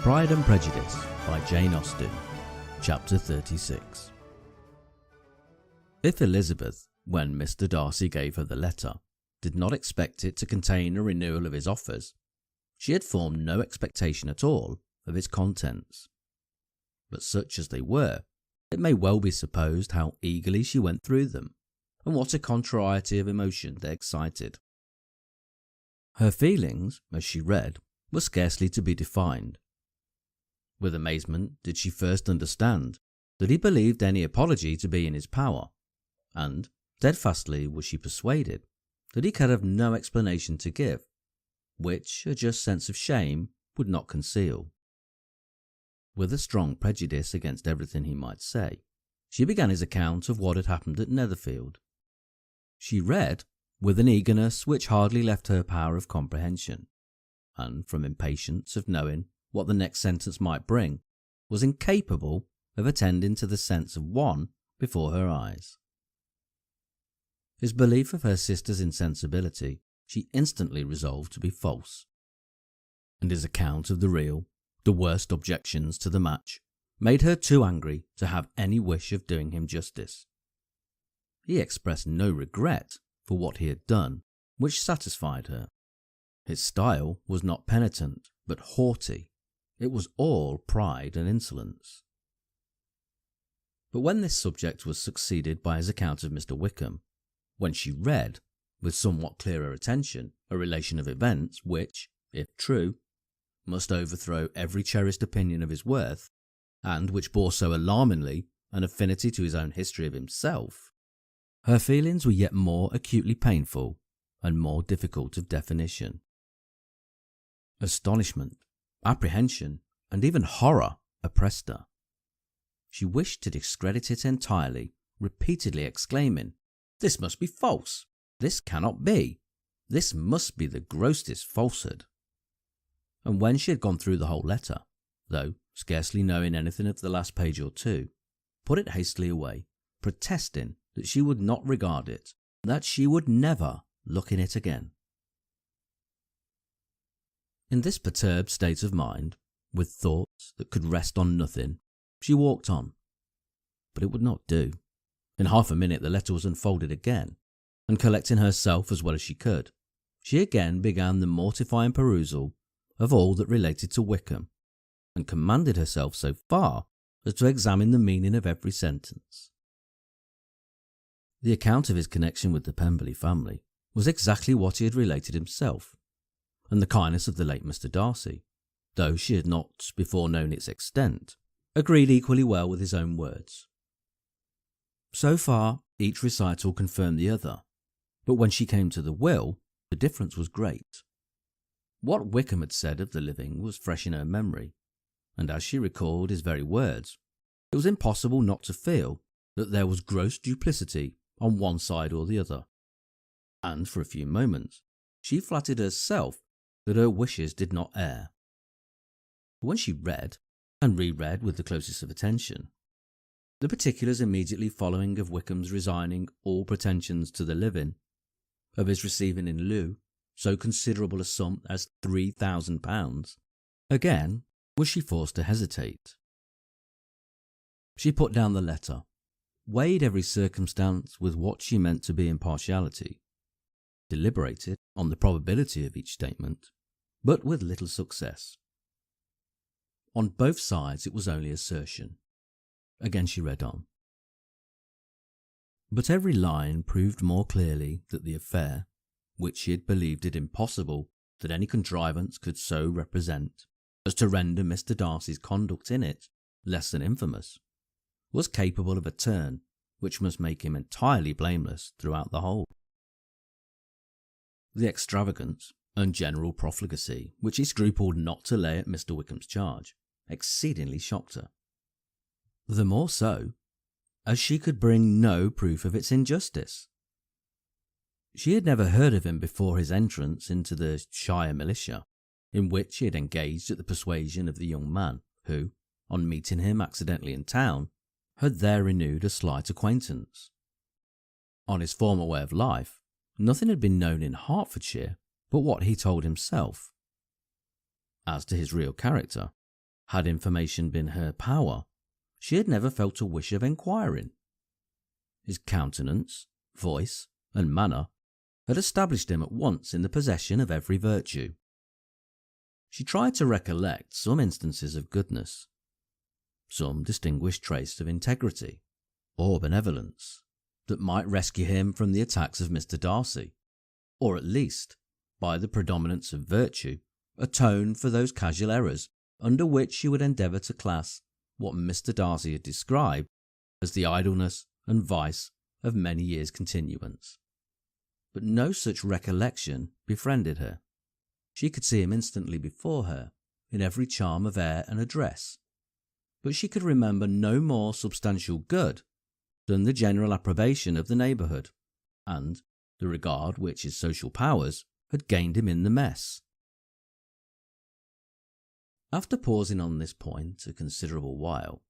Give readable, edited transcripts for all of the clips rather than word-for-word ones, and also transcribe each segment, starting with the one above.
Pride and Prejudice by Jane Austen, Chapter 36. If Elizabeth, when Mr. Darcy gave her the letter, did not expect it to contain a renewal of his offers, she had formed no expectation at all of its contents. But such as they were, it may well be supposed how eagerly she went through them, and what a contrariety of emotion they excited. Her feelings, as she read, were scarcely to be defined. With amazement did she first understand that he believed any apology to be in his power, and steadfastly was she persuaded that he could have no explanation to give, which a just sense of shame would not conceal. With a strong prejudice against everything he might say, she began his account of what had happened at Netherfield. She read with an eagerness which hardly left her power of comprehension, and from impatience of knowing what the next sentence might bring, was incapable of attending to the sense of one before her eyes. His belief of her sister's insensibility she instantly resolved to be false, and his account of the worst objections to the match made her too angry to have any wish of doing him justice. He expressed no regret for what he had done, which satisfied her. His style was not penitent, but haughty. It was all pride and insolence. But when this subject was succeeded by his account of Mr. Wickham, when she read, with somewhat clearer attention, a relation of events which, if true, must overthrow every cherished opinion of his worth, and which bore so alarmingly an affinity to his own history of himself, her feelings were yet more acutely painful and more difficult of definition. Astonishment, apprehension, and even horror oppressed her. She wished to discredit it entirely, repeatedly exclaiming, "This must be false! This cannot be! This must be the grossest falsehood!" And when she had gone through the whole letter, though scarcely knowing anything of the last page or two, put it hastily away, protesting that she would not regard it, that she would never look in it again. In this perturbed state of mind, with thoughts that could rest on nothing, she walked on. But it would not do. In half a minute the letter was unfolded again, and collecting herself as well as she could, she again began the mortifying perusal of all that related to Wickham, and commanded herself so far as to examine the meaning of every sentence. The account of his connection with the Pemberley family was exactly what he had related himself, and the kindness of the late Mr. Darcy, though she had not before known its extent, agreed equally well with his own words. So far each recital confirmed the other, but when she came to the will, the difference was great. What Wickham had said of the living was fresh in her memory, and as she recalled his very words, it was impossible not to feel that there was gross duplicity on one side or the other, and for a few moments she flattered herself that her wishes did not err. But when she read, and reread with the closest of attention, the particulars immediately following of Wickham's resigning all pretensions to the living, of his receiving in lieu so considerable a sum as £3,000, again was she forced to hesitate. She put down the letter, weighed every circumstance with what she meant to be impartiality, deliberated on the probability of each statement, but with little success. On both sides it was only assertion. Again she read on. But every line proved more clearly that the affair, which she had believed it impossible that any contrivance could so represent as to render Mr. Darcy's conduct in it less than infamous, was capable of a turn which must make him entirely blameless throughout the whole. The extravagance and general profligacy which he scrupled not to lay at Mr. Wickham's charge exceedingly shocked her. The more so, as she could bring no proof of its injustice. She had never heard of him before his entrance into the shire militia, in which he had engaged at the persuasion of the young man who, on meeting him accidentally in town, had there renewed a slight acquaintance. On his former way of life, nothing had been known in Hertfordshire but what he told himself. As to his real character, Had information been her power, she had never felt a wish of enquiring. His countenance, voice, and manner had established him at once in the possession of every virtue. She tried to recollect some instances of goodness, some distinguished trace of integrity or benevolence that might rescue him from the attacks of Mr. Darcy, or at least, by the predominance of virtue, atone for those casual errors under which she would endeavour to class what Mr. Darcy had described as the idleness and vice of many years' continuance. But no such recollection befriended her. She could see him instantly before her, in every charm of air and address, but she could remember no more substantial good than the general approbation of the neighbourhood, and the regard which his social powers had gained him in the mess. After pausing on this point a considerable while,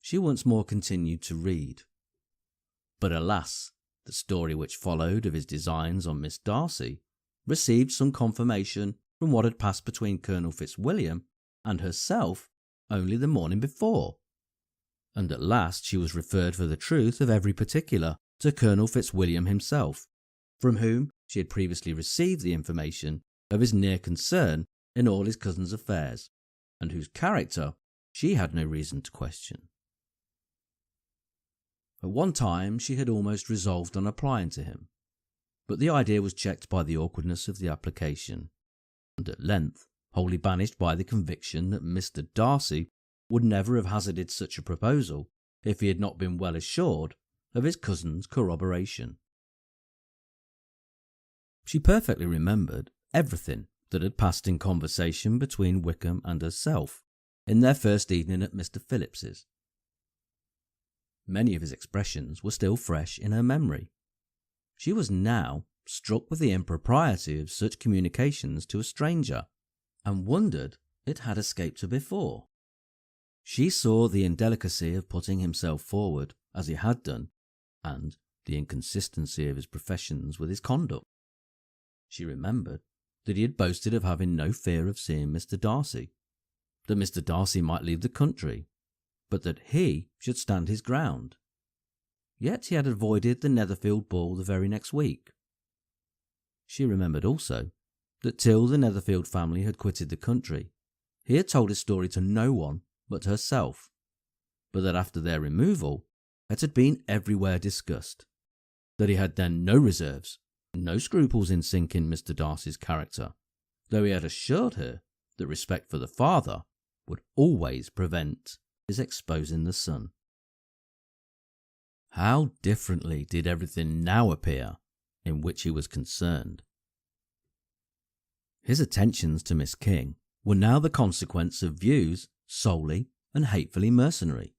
she once more continued to read. But alas, the story which followed of his designs on Miss Darcy received some confirmation from what had passed between Colonel Fitzwilliam and herself only the morning before, and at last she was referred for the truth of every particular to Colonel Fitzwilliam himself, from whom she had previously received the information of his near concern in all his cousin's affairs, and whose character she had no reason to question. At one time she had almost resolved on applying to him, but the idea was checked by the awkwardness of the application, and at length wholly banished by the conviction that Mr. Darcy would never have hazarded such a proposal if he had not been well assured of his cousin's corroboration. She perfectly remembered everything that had passed in conversation between Wickham and herself in their first evening at Mr. Phillips's. Many of his expressions were still fresh in her memory. She was now struck with the impropriety of such communications to a stranger, and wondered it had escaped her before. She saw the indelicacy of putting himself forward as he had done, and the inconsistency of his professions with his conduct. She remembered that he had boasted of having no fear of seeing Mr. Darcy, that Mr. Darcy might leave the country, but that he should stand his ground. Yet he had avoided the Netherfield ball the very next week. She remembered also that till the Netherfield family had quitted the country, he had told his story to no one but herself, but that after their removal it had been everywhere discussed, that he had then no reserves, no scruples in sinking Mr. Darcy's character, though he had assured her that respect for the father would always prevent his exposing the son. How differently did everything now appear in which he was concerned. His attentions to Miss King were now the consequence of views solely and hatefully mercenary,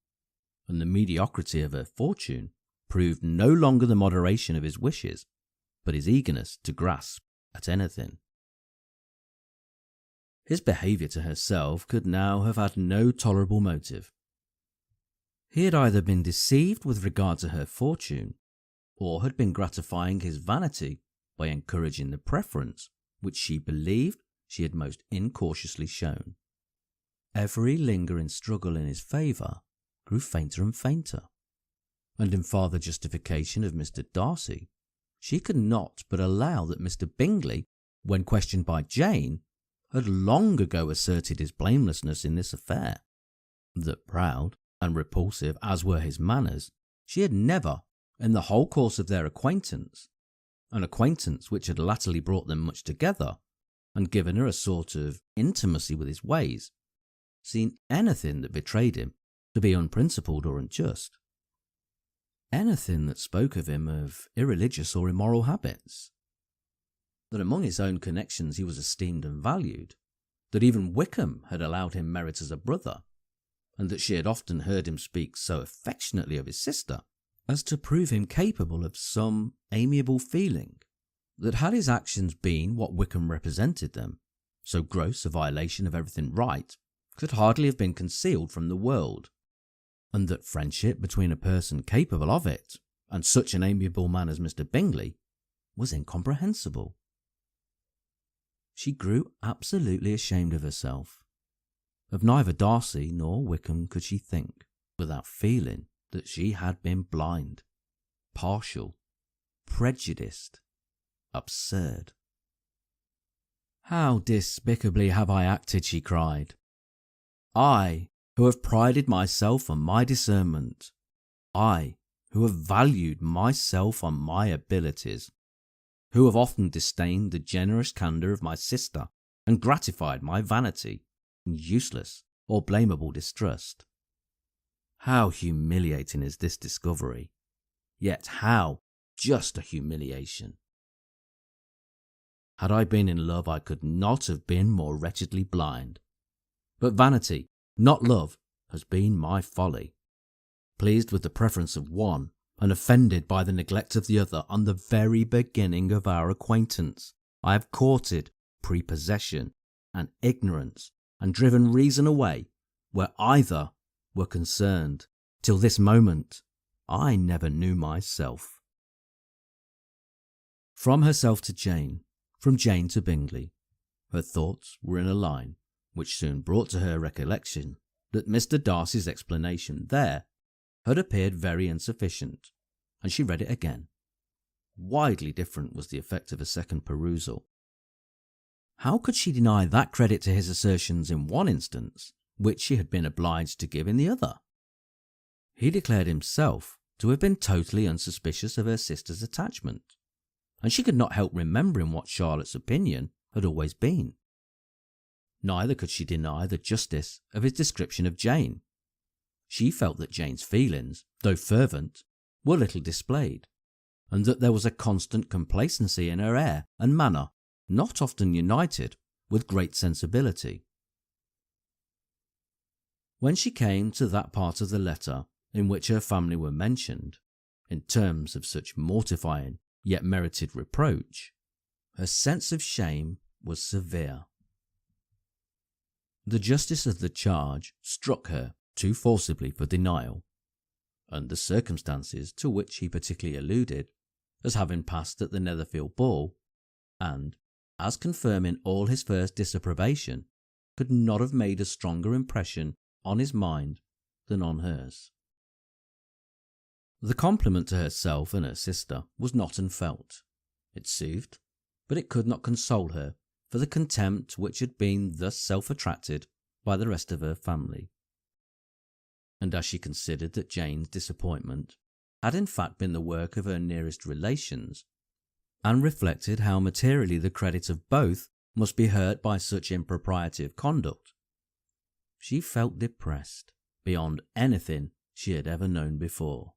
and the mediocrity of her fortune proved no longer the moderation of his wishes, but his eagerness to grasp at anything. His behaviour to herself could now have had no tolerable motive. He had either been deceived with regard to her fortune, or had been gratifying his vanity by encouraging the preference which she believed she had most incautiously shown. Every lingering struggle in his favour grew fainter and fainter, and in farther justification of Mr. Darcy, she could not but allow that Mr. Bingley, when questioned by Jane, had long ago asserted his blamelessness in this affair, that proud and repulsive as were his manners, she had never, in the whole course of their acquaintance, an acquaintance which had latterly brought them much together, and given her a sort of intimacy with his ways, seen anything that betrayed him to be unprincipled or unjust, anything that spoke of him of irreligious or immoral habits, that among his own connections he was esteemed and valued, that even Wickham had allowed him merit as a brother, and that she had often heard him speak so affectionately of his sister as to prove him capable of some amiable feeling, that had his actions been what Wickham represented them, so gross a violation of everything right could hardly have been concealed from the world, and that friendship between a person capable of it and such an amiable man as Mr. Bingley was incomprehensible. She grew absolutely ashamed of herself. Of neither Darcy nor Wickham could she think without feeling that she had been blind, partial, prejudiced, absurd. "How despicably have I acted," she cried. "I, who have prided myself on my discernment, I, who have valued myself on my abilities, who have often disdained the generous candour of my sister and gratified my vanity in useless or blamable distrust. How humiliating is this discovery, yet how just a humiliation! Had I been in love, I could not have been more wretchedly blind. But vanity, not love, has been my folly. Pleased with the preference of one, and offended by the neglect of the other on the very beginning of our acquaintance, I have courted prepossession and ignorance, and driven reason away where either were concerned. Till this moment, I never knew myself." From herself to Jane, from Jane to Bingley, her thoughts were in a line which soon brought to her recollection that Mr. Darcy's explanation there had appeared very insufficient, and she read it again. Widely different was the effect of a second perusal. How could she deny that credit to his assertions in one instance which she had been obliged to give in the other? He declared himself to have been totally unsuspicious of her sister's attachment, and she could not help remembering what Charlotte's opinion had always been. Neither could she deny the justice of his description of Jane. She felt that Jane's feelings, though fervent, were little displayed, and that there was a constant complacency in her air and manner, not often united with great sensibility. When she came to that part of the letter in which her family were mentioned, in terms of such mortifying yet merited reproach, her sense of shame was severe. The justice of the charge struck her too forcibly for denial, and the circumstances to which he particularly alluded, as having passed at the Netherfield ball, and as confirming all his first disapprobation, could not have made a stronger impression on his mind than on hers. The compliment to herself and her sister was not unfelt. It soothed, but it could not console her for the contempt which had been thus self-attracted by the rest of her family. And as she considered that Jane's disappointment had in fact been the work of her nearest relations, and reflected how materially the credit of both must be hurt by such impropriety of conduct, she felt depressed beyond anything she had ever known before.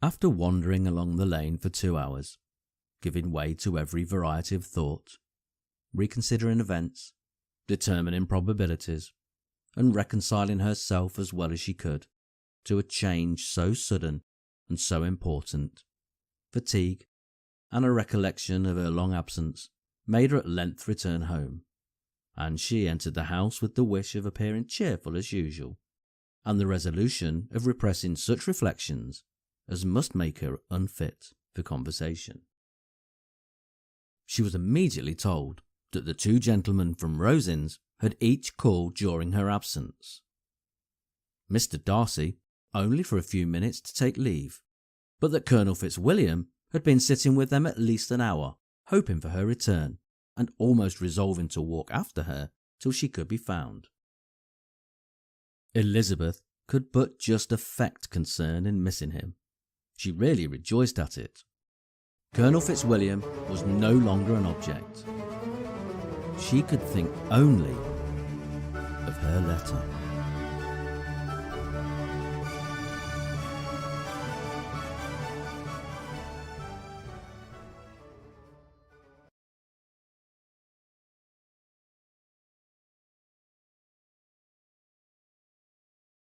After wandering along the lane for 2 hours, giving way to every variety of thought, reconsidering events, determining probabilities, and reconciling herself as well as she could to a change so sudden and so important, fatigue and a recollection of her long absence made her at length return home, and she entered the house with the wish of appearing cheerful as usual, and the resolution of repressing such reflections as must make her unfit for conversation. She was immediately told that the 2 gentlemen from Rosings had each called during her absence. Mr. Darcy only for a few minutes to take leave, but that Colonel Fitzwilliam had been sitting with them at least an hour, hoping for her return, and almost resolving to walk after her till she could be found. Elizabeth could but just affect concern in missing him. She really rejoiced at it. Colonel Fitzwilliam was no longer an object. She could think only of her letter.